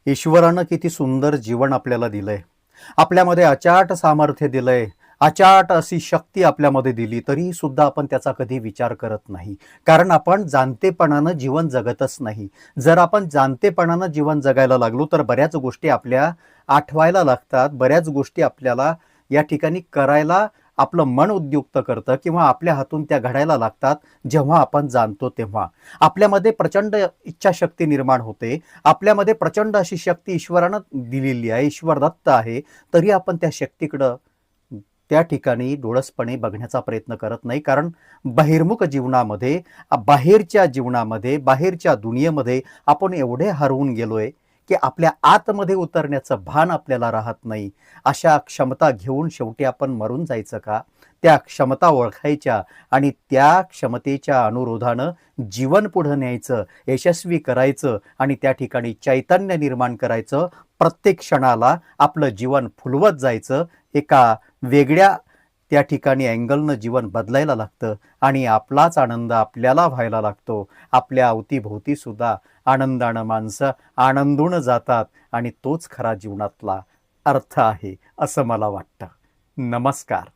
ईश्वरानं किती सुंदर जीवन आपल्याला दिलंय. आपल्यामध्ये अचाट सामर्थ्य दिलंय. अचाट अशी शक्ती आपल्यामध्ये दिली, तरी सुद्धा आपण त्याचा कधी विचार करत नाही. कारण आपण जाणतेपणानं जीवन जगतच नाही. जर आपण जाणतेपणानं जीवन जगायला लागलो तर बऱ्याच गोष्टी आपल्या आठवायला लागतात. बऱ्याच गोष्टी आपल्याला या ठिकाणी करायला आपलं मन उद्युक्त करतं किंवा आपल्या हातून त्या घडायला लागतात. जेव्हा आपण जाणतो तेव्हा आपल्यामध्ये प्रचंड इच्छाशक्ती निर्माण होते. आपल्यामध्ये प्रचंड अशी शक्ती ईश्वरानं दिलेली आहे, ईश्वर दत्त आहे. तरी आपण त्या शक्तीकडं त्या ठिकाणी डोळसपणे बघण्याचा प्रयत्न करत नाही. कारण बहिर्मुख जीवनामध्ये, बाहेरच्या जीवनामध्ये, बाहेरच्या दुनियेमध्ये आपण एवढे हरवून गेलोय की आपल्या आतमध्ये उतरण्याचं भान आपल्याला राहत नाही. अशा क्षमता घेऊन शेवटी आपण मरून जायचं का? त्या क्षमता ओळखायच्या आणि त्या क्षमतेच्या अनुरोधानं जीवन पुढे न्यायचं, यशस्वी करायचं आणि त्या ठिकाणी चैतन्य निर्माण करायचं. प्रत्येक क्षणाला आपलं जीवन फुलवत जायचं. एका वेगळ्या त्या ठिकाणी अँगलनं जीवन बदलायला लागतं आणि आपलाच आनंद आपल्याला व्हायला लागतो. आपल्या अवतीभोवती सुद्धा आनंदानं माणसं आनंदून जातात आणि तोच खरा जीवनातला अर्थ आहे असं मला वाटतं. नमस्कार.